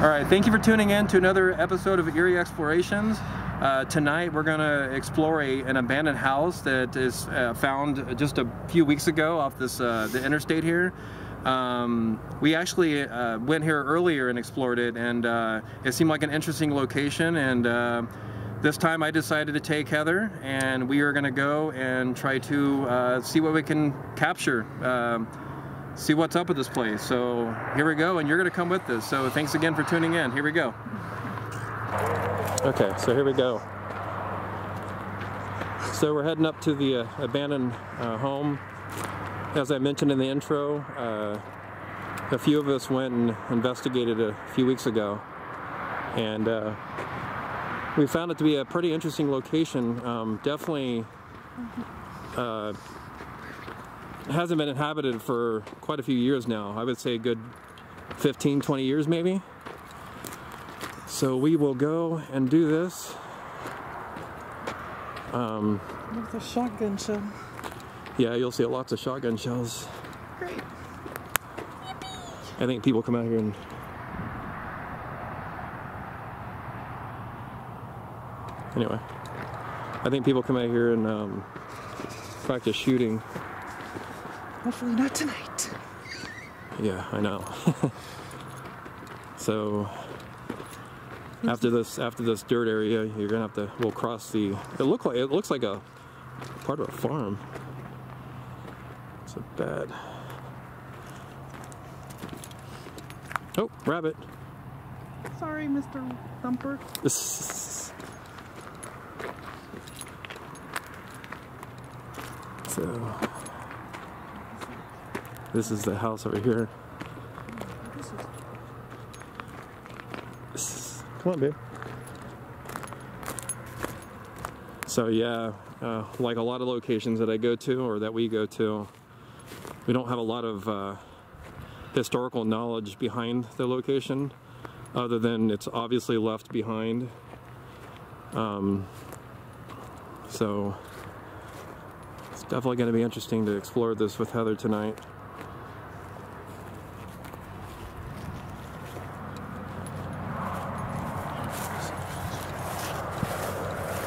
Alright, thank you for tuning in to another episode of Eerie Explorations. Tonight we're going to explore an abandoned house that is found just a few weeks ago off the interstate here. We actually went here earlier and explored it, and it seemed like an interesting location, and this time I decided to take Heather, and we are going to go and try to see what we can capture. See what's up with this place. So here we go, and you're going to come with us. So thanks again for tuning in. Here we go. Okay, so here we go. So we're heading up to the abandoned home. As I mentioned in the intro, a few of us went and investigated a few weeks ago, and we found it to be a pretty interesting location. Definitely hasn't been inhabited for quite a few years now. I would say a good 15-20 years maybe. So we will go and do this. With a shotgun shell. Yeah, you'll see lots of shotgun shells. Great. I think people come out here and anyway, I think people come out here and practice shooting. Hopefully not tonight. Yeah, I know. So after this dirt area, you're gonna have to. We'll cross the. It looks like a part of a farm. It's a bad. Oh, rabbit. Sorry, Mr. Thumper. So this is the house over here. Come on, babe. So yeah, like a lot of locations that I go to or that we go to, we don't have a lot of historical knowledge behind the location, other than it's obviously left behind. So it's definitely going to be interesting to explore this with Heather tonight.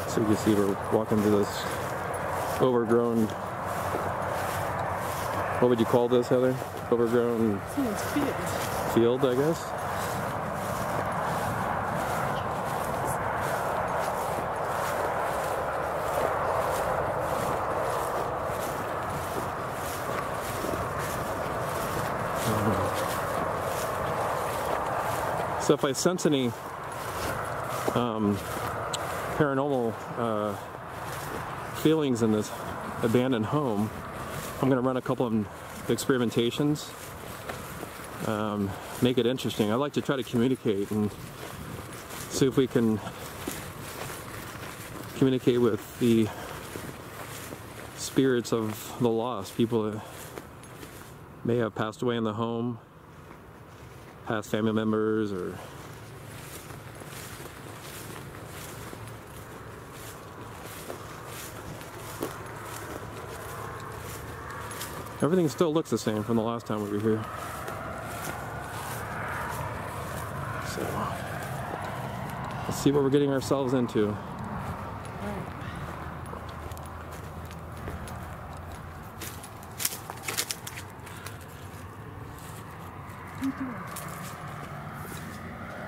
So you can see we're walking through this overgrown, what would you call this, Heather? Overgrown field, I guess. So if I sense any paranormal feelings in this abandoned home, I'm going to run a couple of experimentations, make it interesting. I like to try to communicate and see if we can communicate with the spirits of the lost, people that may have passed away in the home, past family members, or everything still looks the same from the last time we were here. So let's see what we're getting ourselves into.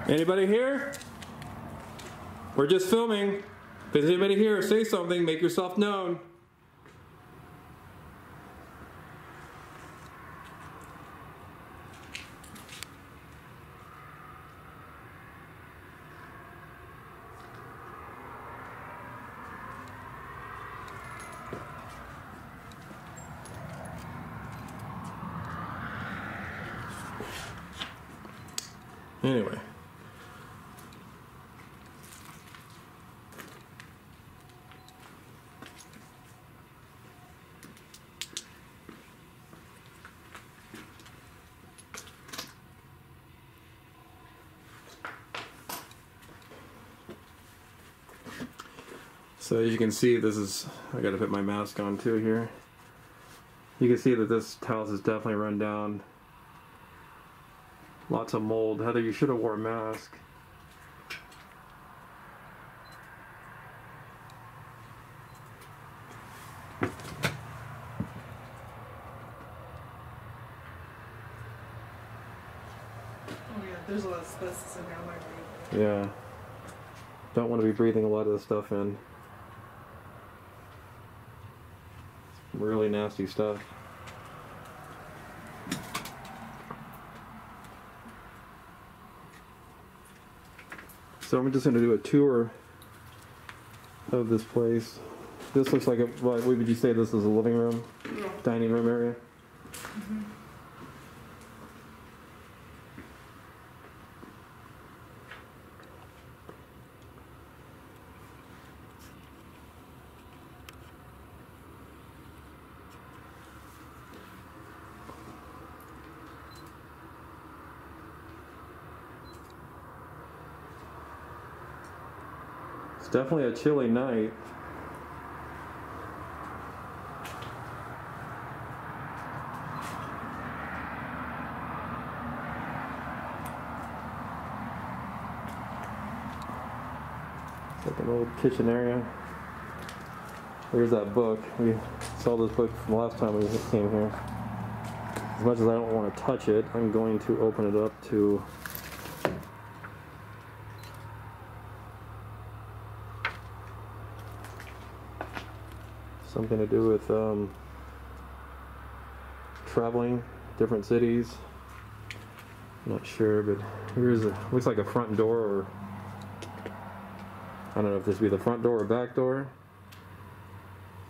Anybody here? We're just filming. If there's anybody here, say something, make yourself known. Anyway. So as you can see, this is, I gotta put my mask on too here. You can see that this house is definitely run down. Lots of mold. Heather, you should have wore a mask. Oh yeah, there's a lot of asbestos in here. I might breathe. Yeah. Don't want to be breathing a lot of this stuff in. Really nasty stuff. So I'm just going to do a tour of this place. This looks like what would you say this is a living room? Yeah. Dining room area? Mm-hmm. It's definitely a chilly night. It's like an old kitchen area. There's that book. We saw this book from last time we came here. As much as I don't want to touch it, I'm going to open it up to something to do with traveling different cities. I'm not sure, but here's looks like a front door, or I don't know if this would be the front door or back door.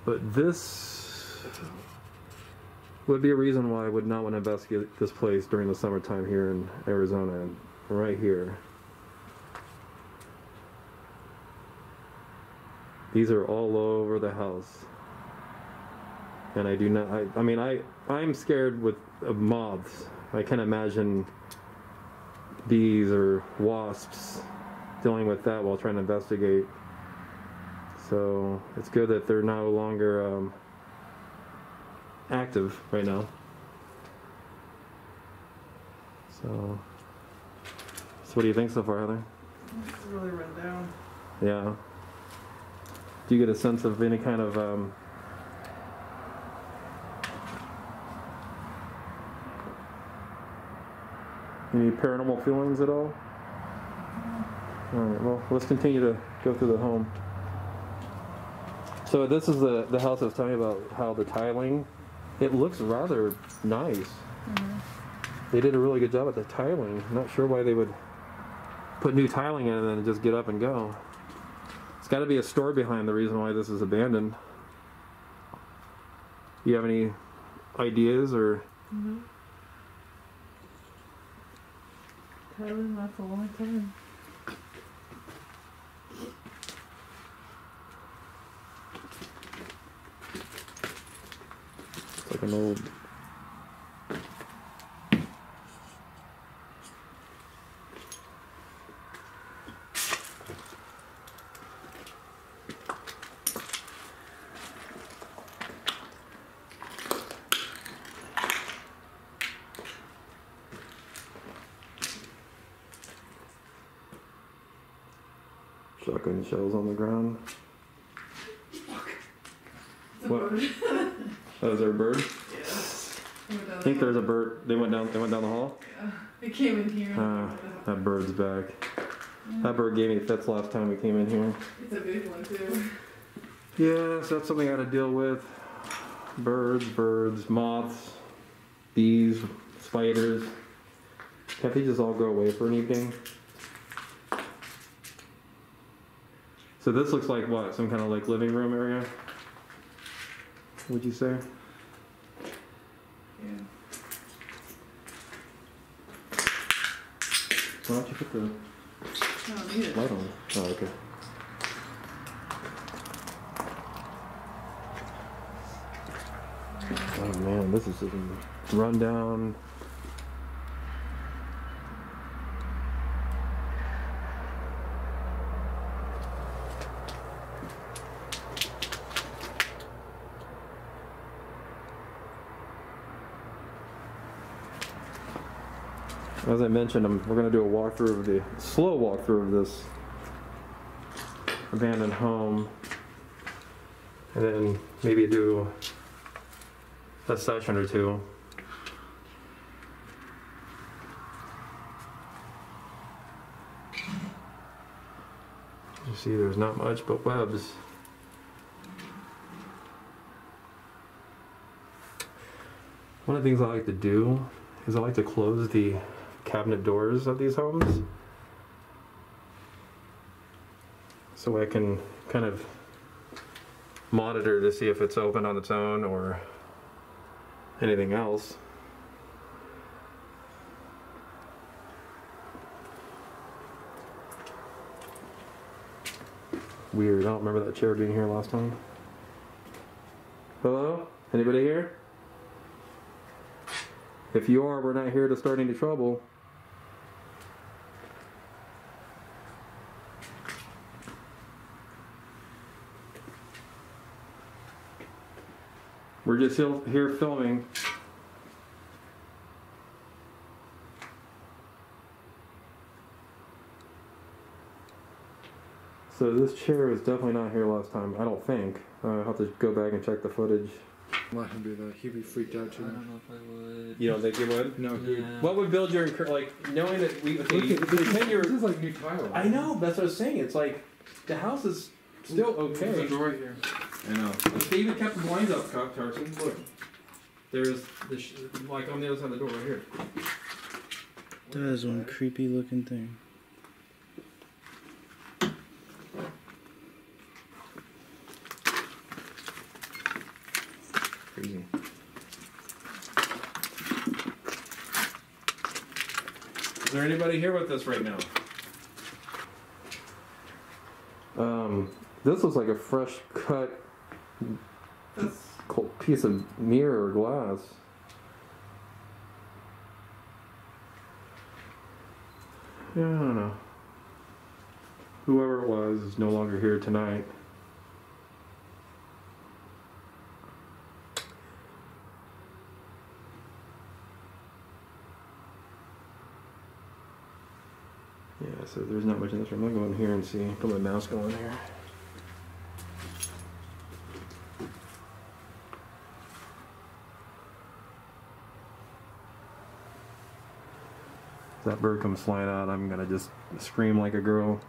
But this would be a reason why I would not want to investigate this place during the summertime here in Arizona, right here. These are all over the house. And I do not, I mean, I'm scared of moths. I can't imagine bees or wasps dealing with that while trying to investigate. So it's good that they're no longer active right now. So what do you think so far, Heather? It's really run down. Yeah. Do you get a sense of any kind of any paranormal feelings at all? Alright, well, let's continue to go through the home. So this is the house I was telling you about, how the tiling, it looks rather nice. Mm-hmm. They did a really good job at the tiling. I'm not sure why they would put new tiling in and then just get up and go. It's got to be a story behind the reason why this is abandoned. You have any ideas or? Mm-hmm. Tiling lasts a long time. It's like an old. Shotgun shells on the ground. What? Oh, is there a bird? Yeah. I think there's a bird. They went down the hall? Yeah. They came in here. That bird's back. That bird gave me fits last time we came in here. It's a big one too. Yeah, so that's something I got to deal with. Birds, moths, bees, spiders. Can't they just all go away for an evening? So this looks like what? Some kind of like living room area? Would you say? Yeah. Why don't you put the I don't need it. light on? Oh, okay. Oh man, this is just a rundown. As I mentioned, we're going to do a walkthrough of the slow walkthrough of this abandoned home, and then maybe do a session or two. You see, there's not much but webs. One of the things I like to do is I like to close the cabinet doors of these homes so I can kind of monitor to see if it's open on its own or anything else. Weird, I don't remember that chair being here last time. Hello? Anybody here? If you are, we're not here to start any trouble. We're just here filming. So this chair was definitely not here last time, I don't think. I'll have to go back and check the footage. Let him do that. He'd be freaked out too. I don't know if I would. You don't think you would? No, dude. Yeah. What would build your, like, knowing that we, okay, Look at, pretend you're, this is like new tile. I know, that's what I was saying, it's like, the house is still There's a okay. door right here. I know. They even kept the blinds up, Carson, look. There's, like, on the other side of the door right here. That is one creepy looking thing. Crazy. Is there anybody here with us right now? This looks like a fresh cut piece of mirror or glass. Yeah, I don't know. Whoever it was is no longer here tonight. Yeah, so there's not much in this room. I'll go in here and see. Put my mouse going here. If that bird comes flying out, I'm gonna just scream like a girl.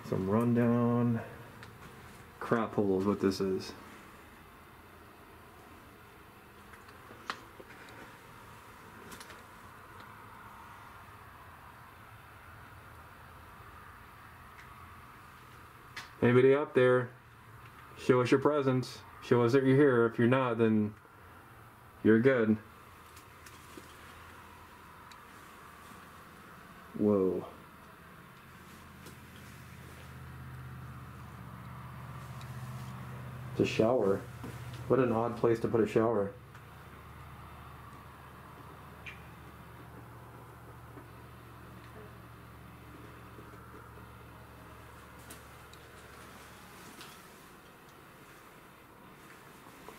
Some rundown crap hole is what this is. Anybody out there, show us your presence. Show us that you're here. If you're not, then you're good. Whoa. It's a shower. What an odd place to put a shower.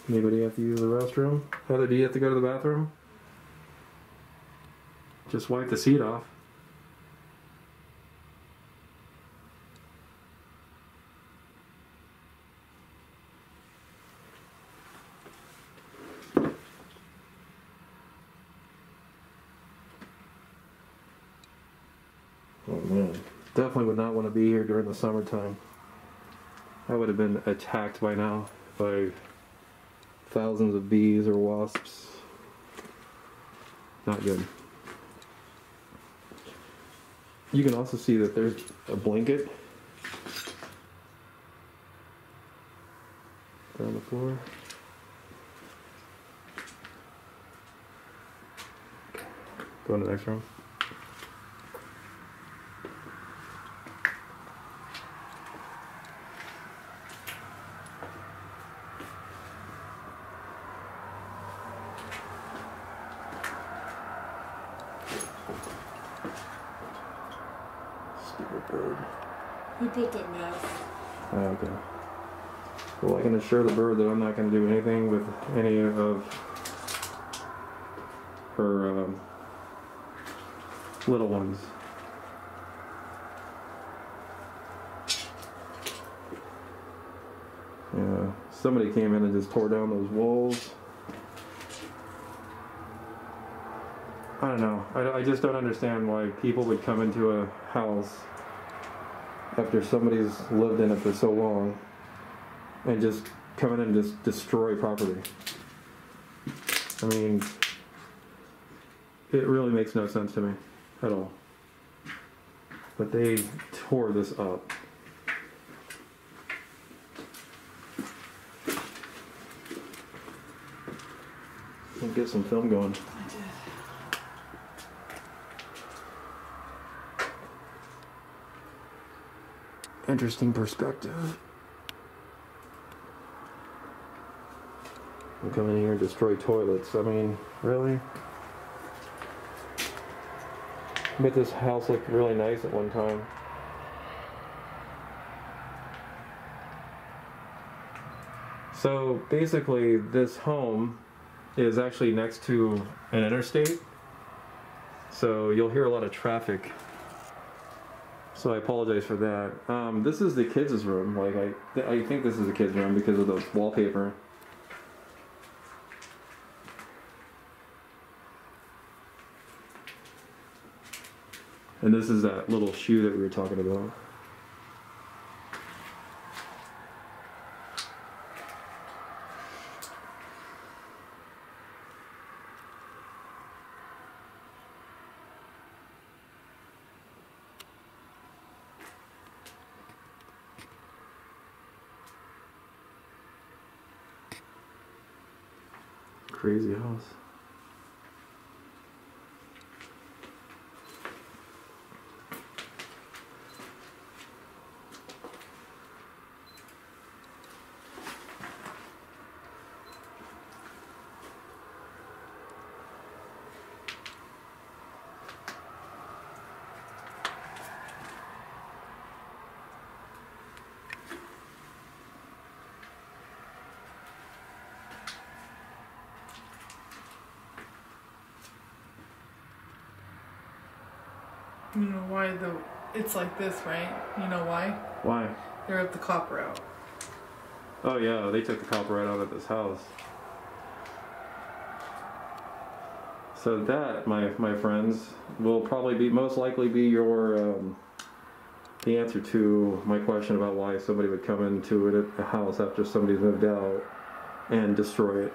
Anybody have to use the restroom? Heather, do you have to go to the bathroom? Just wipe the seat off. Oh man, definitely would not want to be here during the summertime. I would have been attacked by now by thousands of bees or wasps. Not good. You can also see that there's a blanket there on the floor. Go in the next room. Stupid bird. He picked it nice. Oh, okay. Well, I can assure the bird that I'm not going to do anything with any of her little ones. Yeah, somebody came in and just tore down those walls. I don't know. I just don't understand why people would come into a house after somebody's lived in it for so long and just come in and just destroy property. I mean, it really makes no sense to me at all. But they tore this up. We'll get some film going. I did. Interesting perspective. We'll come in here and destroy toilets. I mean, really? But this house looked really nice at one time. So basically, this home is actually next to an interstate. So you'll hear a lot of traffic. So I apologize for that. This is the kids' room. Like I think this is the kids' room because of the wallpaper. And this is that little shoe that we were talking about. Crazy house. You know why it's like this, right? You know why? Why? They ripped the copper out. Oh yeah, they took the copper right out of this house. So that, my friends, will probably be most likely be your the answer to my question about why somebody would come into a house after somebody's moved out and destroy it.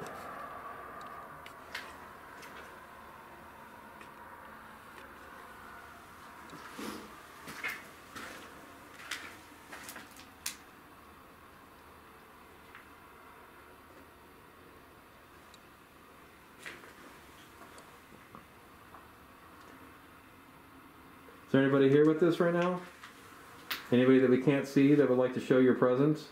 Is there anybody here with us right now? Anybody that we can't see that would like to show your presence?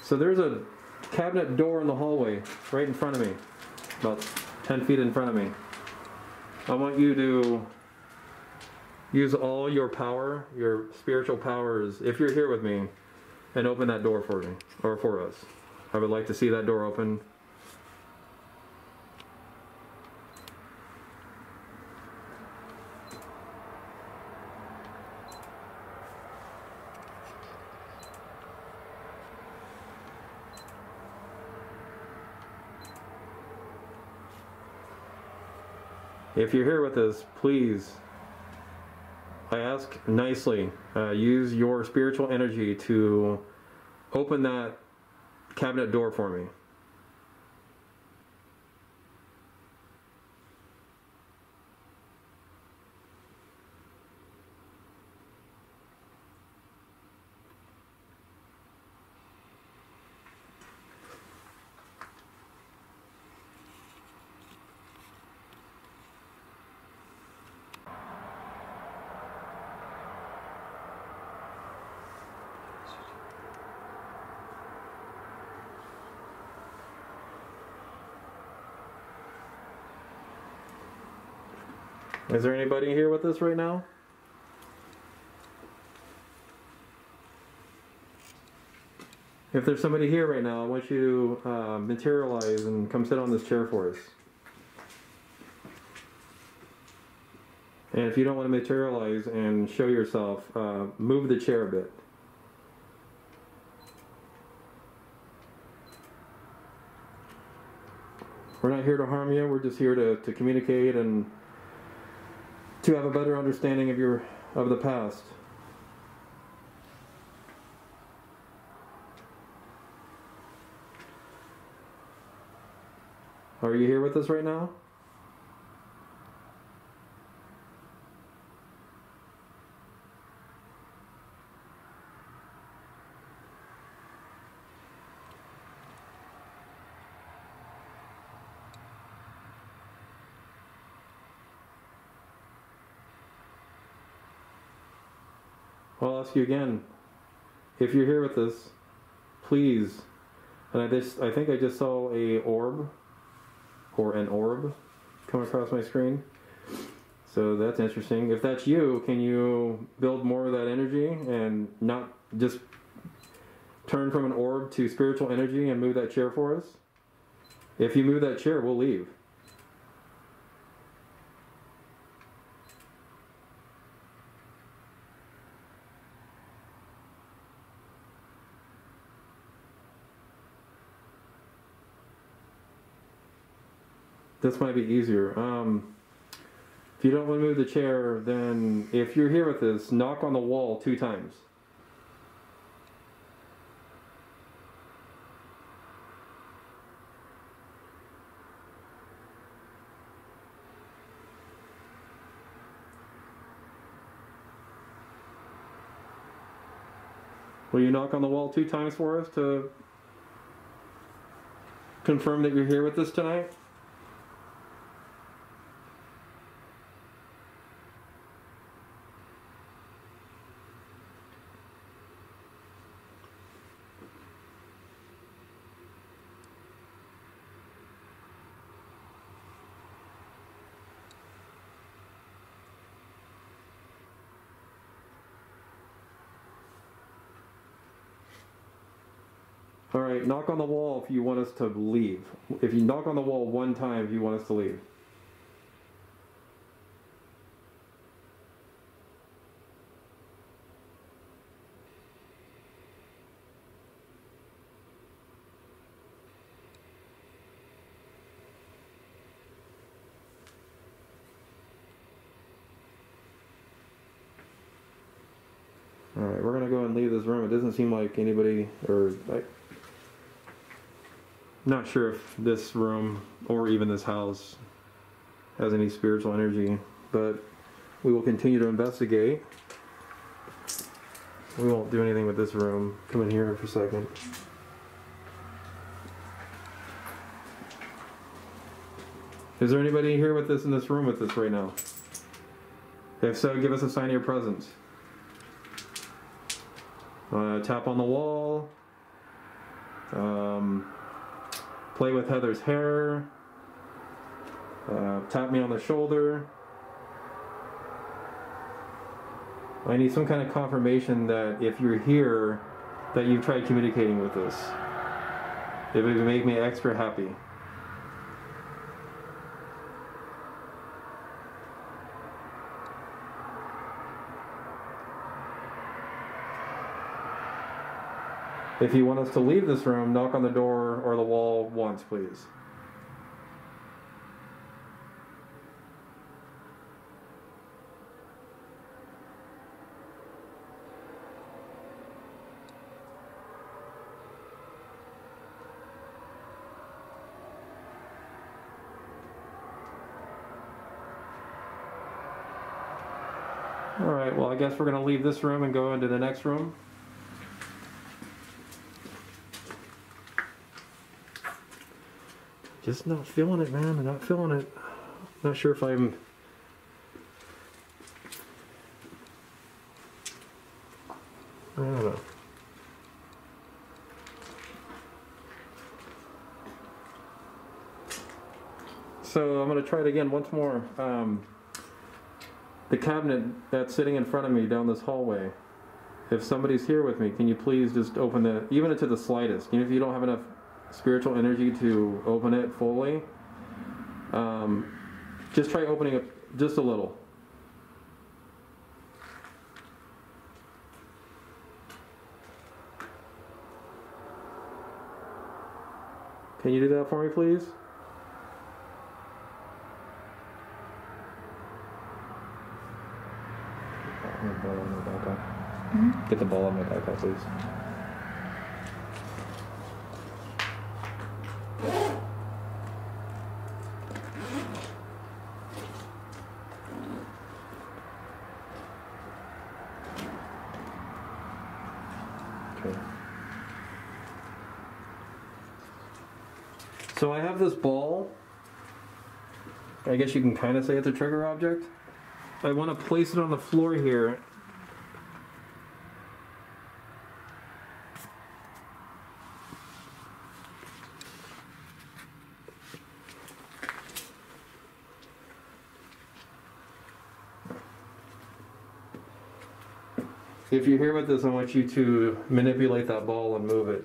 So there's a cabinet door in the hallway right in front of me, about 10 feet in front of me. I want you to use all your power, your spiritual powers, if you're here with me, and open that door for me, or for us. I would like to see that door open. If you're here with us, please, I ask nicely, use your spiritual energy to open that cabinet door for me. Is there anybody here with us right now? If there's somebody here right now, I want you to materialize and come sit on this chair for us. And if you don't want to materialize and show yourself, move the chair a bit. We're not here to harm you, we're just here to communicate and to have a better understanding of the past. Are you here with us right now? I'll ask you again, if you're here with us, please, and I think I just saw a orb, or an orb, come across my screen, so that's interesting. If that's you, can you build more of that energy and not just turn from an orb to spiritual energy and move that chair for us? If you move that chair, we'll leave. This might be easier. If you don't want to move the chair, then if you're here with us, knock on the wall 2 times. Will you knock on the wall 2 times for us to confirm that you're here with us tonight? Alright, knock on the wall if you want us to leave. If you knock on the wall 1 time if you want us to leave. Alright, we're going to go and leave this room. It doesn't seem like anybody, not sure if this room or even this house has any spiritual energy, but we will continue to investigate. We won't do anything with this room. Come in here for a second. Is there anybody here with us in this room with us right now? If so, give us a sign of your presence. Tap on the wall. Play with Heather's hair. Tap me on the shoulder. I need some kind of confirmation that if you're here, that you've tried communicating with us. It would make me extra happy. If you want us to leave this room, knock on the door or the wall once, please. Alright, well I guess we're going to leave this room and go into the next room. Just not feeling it, man. I'm not feeling it. Not sure if I'm... I don't know. So I'm going to try it again once more. The cabinet that's sitting in front of me down this hallway, if somebody's here with me, can you please just open it, even to the slightest? Even if you don't have enough spiritual energy to open it fully, just try opening it just a little. Can you do that for me, please? Get the ball on my backpack, please. Okay. So I have this ball. I guess you can kind of say it's a trigger object. I want to place it on the floor here. If you're here with this, I want you to manipulate that ball and move it.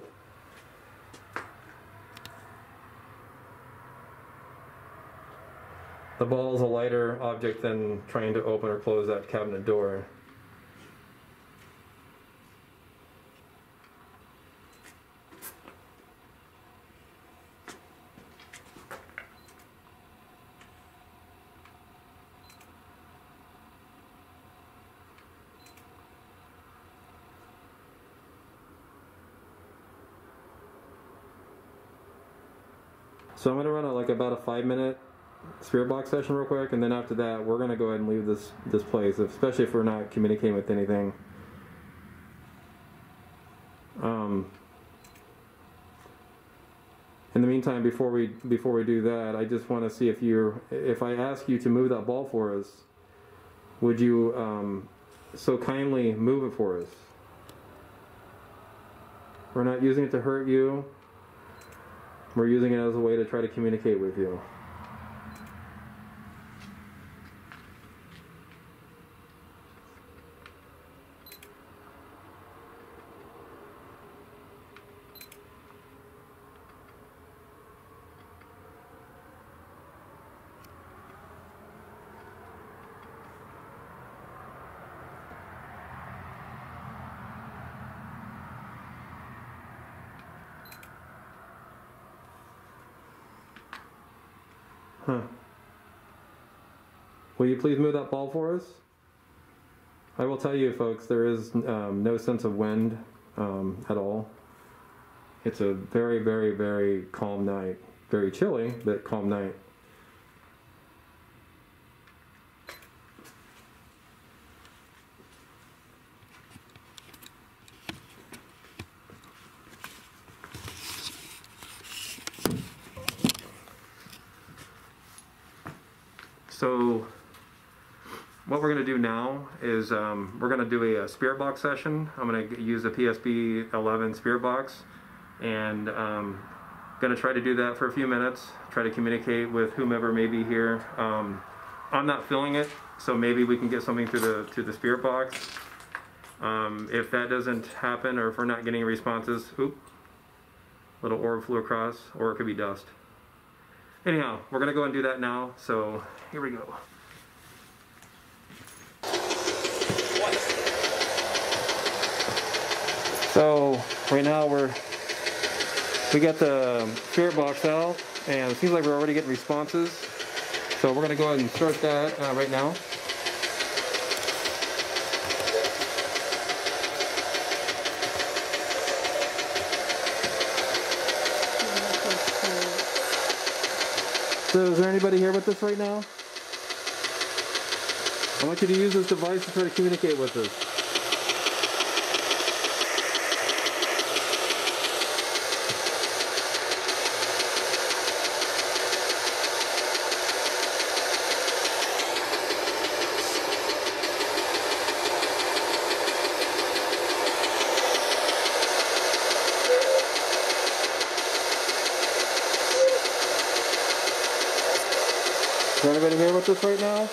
The ball is a lighter object than trying to open or close that cabinet door. So I'm going to run about a 5-minute spirit box session real quick, and then after that we're going to go ahead and leave this place, especially if we're not communicating with anything. In the meantime, before we do that, I just want to see if I ask you to move that ball for us, would you so kindly move it for us? We're not using it to hurt you. We're using it as a way to try to communicate with you. Huh. Will you please move that ball for us? I will tell you, folks, there is no sense of wind at all. It's a very, very, very calm night. Very chilly, but calm night. So what we're going to do now is we're going to do a spirit box session. I'm going to use the PSB 11 spirit box, and going to try to do that for a few minutes, try to communicate with whomever may be here. I'm not feeling it, so maybe we can get something through the spirit box. If that doesn't happen, or if we're not getting responses, little orb flew across, or it could be dust. Anyhow, we're going to go and do that now, so here we go. So right now we got the spirit box out, and it seems like we're already getting responses. So we're going to go ahead and start that right now. So is there anybody here with us right now? I want you to use this device to try to communicate with us. Is there anybody here with us right now?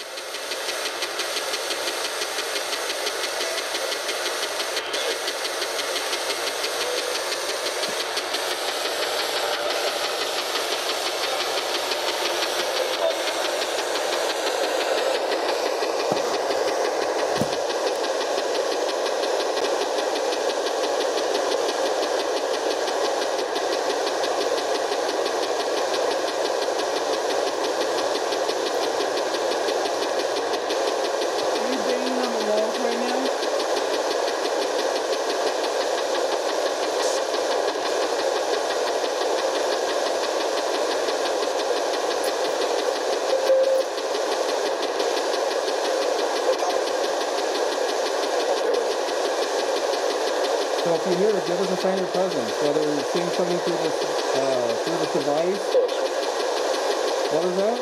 So if you hear it, give us a sign of your presence. Whether you're seeing something through this device. What is that?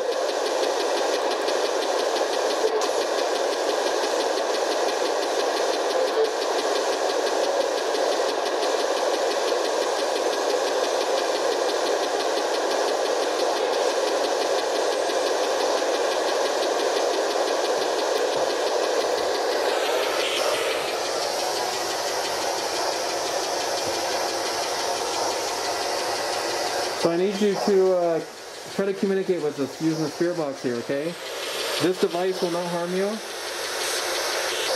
So I need you to try to communicate with us using the spirit box here, okay? This device will not harm you.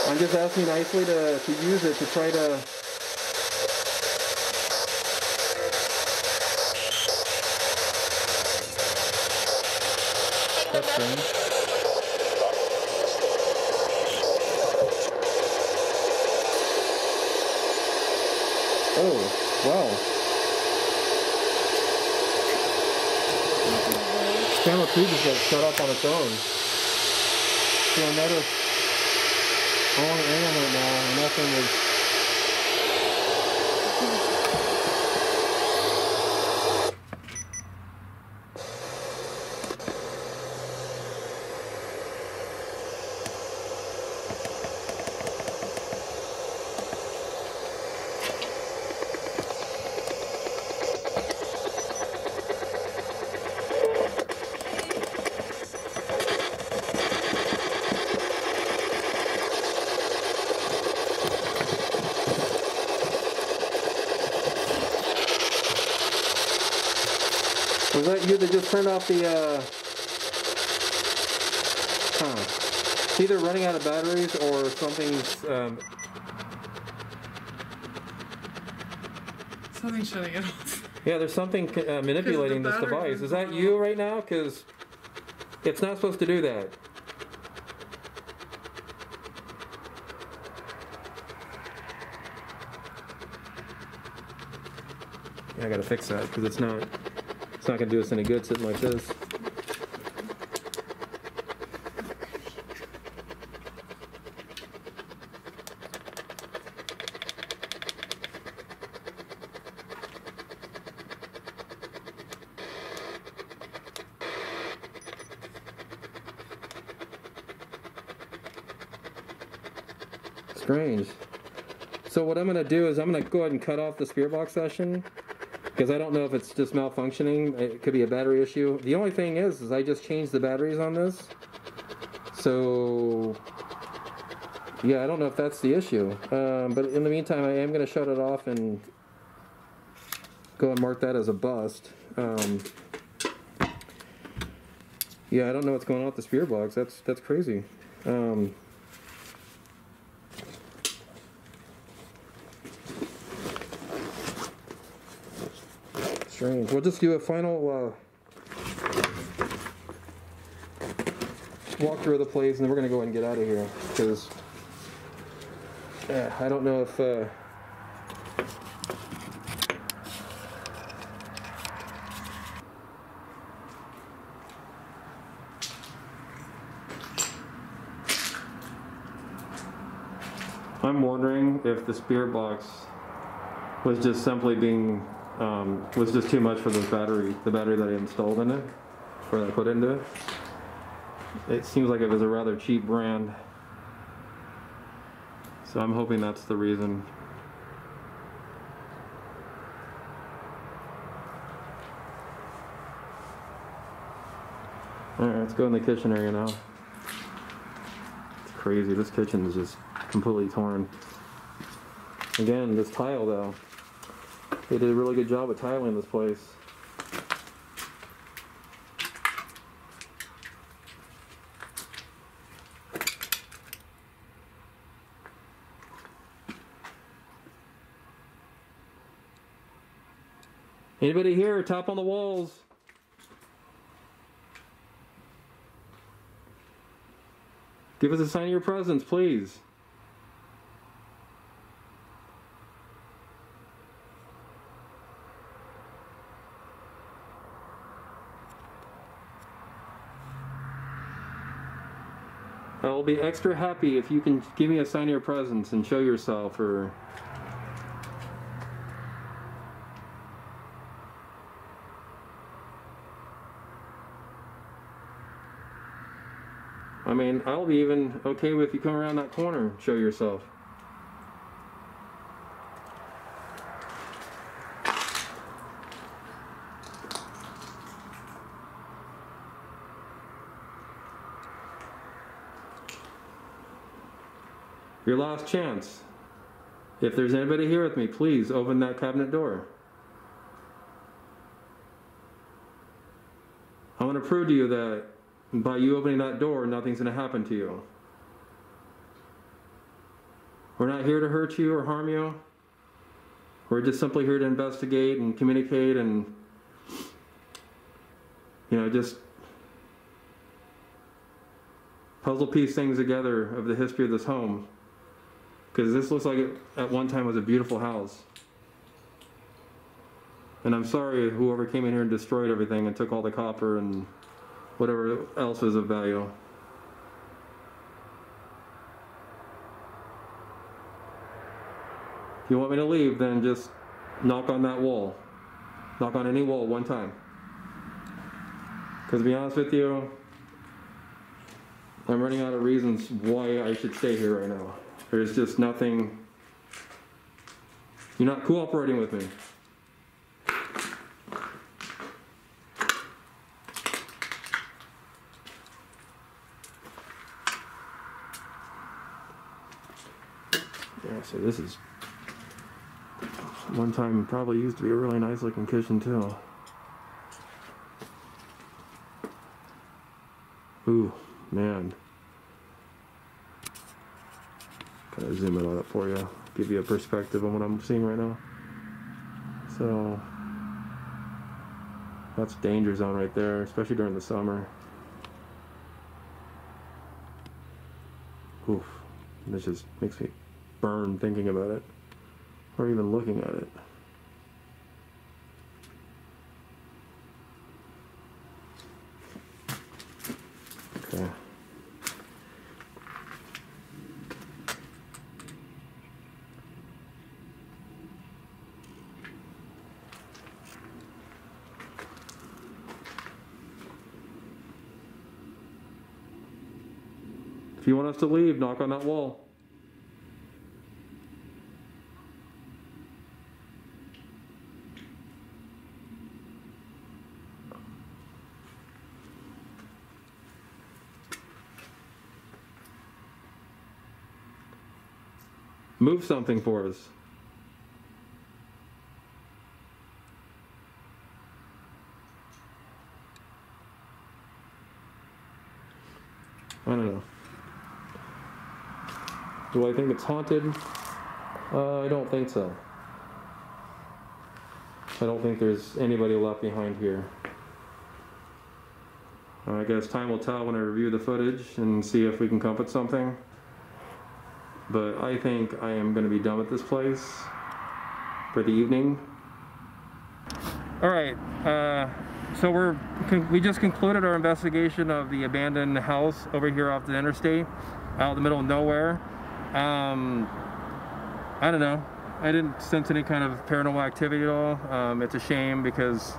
I'm just asking you nicely to use it to try to... That's strange. Oh, wow. Channel 2 just got shut up on its own. So I noticed all the AM right now, and nothing was... Was that you that just turned off the, It's either running out of batteries or something's, Something's shutting it off. Yeah, there's something manipulating this device. Is that you right now? Because it's not supposed to do that. Yeah, I gotta fix that because it's not gonna do us any good sitting like this. Strange. So what I'm going to do is I'm going to go ahead and cut off the spirit box session because I don't know if it's just malfunctioning. It could be a battery issue. The only thing is I just changed the batteries on this. So yeah, I don't know if that's the issue. But in the meantime, I am going to shut it off and go and mark that as a bust. Yeah, I don't know what's going on with the spirit box. That's crazy. Strange. We'll just do a final walkthrough of the place, and then we're going to go ahead and get out of here because I don't know if I'm wondering if the spirit box was just simply being was just too much for this battery, the battery that I installed in it, or that I put into it. It seems like it was a rather cheap brand, so I'm hoping that's the reason. Alright, let's go in the kitchen area now. It's crazy, this kitchen is just completely torn. Again, this tile though. They did a really good job of tiling this place. Anybody here? Tap on the walls. Give us a sign of your presence, please. I'll be extra happy if you can give me a sign of your presence and show yourself, or I mean, I'll be even okay with you come around that corner and show yourself. Your last chance. If there's anybody here with me, please open that cabinet door. I want to prove to you that by you opening that door, nothing's going to happen to you. We're not here to hurt you or harm you. We're just simply here to investigate and communicate and, you know, just puzzle piece things together of the history of this home. Because this looks like it at one time was a beautiful house. And I'm sorry whoever came in here and destroyed everything and took all the copper and whatever else is of value. If you want me to leave, then just knock on that wall. Knock on any wall one time. Because to be honest with you, I'm running out of reasons why I should stay here right now. There's just nothing. You're not cooperating with me. Yeah, so this is one time probably used to be a really nice looking kitchen too. Ooh, man. Kind of zoom in on it for you, give you a perspective on what I'm seeing right now. So that's danger zone right there, especially during the summer. Oof, this just makes me burn thinking about it, or even looking at it. Okay. If you want us to leave, knock on that wall. Move something for us. I don't know. Do I think it's haunted? I don't think so. I don't think there's anybody left behind here. I guess time will tell when I review the footage and see if we can come up with something. But I think I am going to be done with this place for the evening. Alright, so we just concluded our investigation of the abandoned house over here off the interstate, out in the middle of nowhere. I don't know. I didn't sense any kind of paranormal activity at all. It's a shame because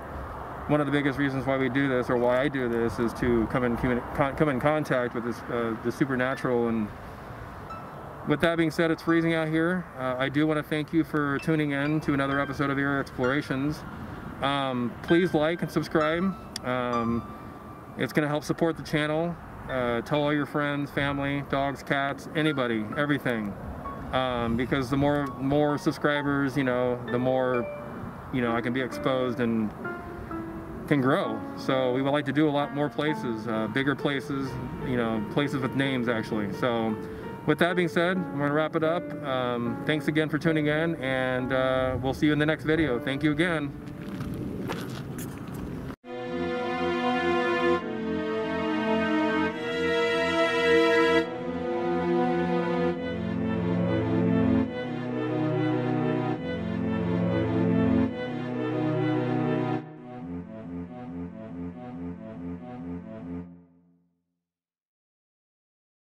one of the biggest reasons why we do this, or why I do this, is to come in contact with this the supernatural. And with that being said, it's freezing out here. I do want to thank you for tuning in to another episode of Eerie Explorations. Please like and subscribe. It's going to help support the channel. Tell all your friends, family, dogs, cats, anybody, everything. Because the more subscribers, you know, the more, you know, I can be exposed and can grow. So we would like to do a lot more places, bigger places, you know, places with names actually. So with that being said, I'm going to wrap it up. Thanks again for tuning in, and we'll see you in the next video. Thank you again.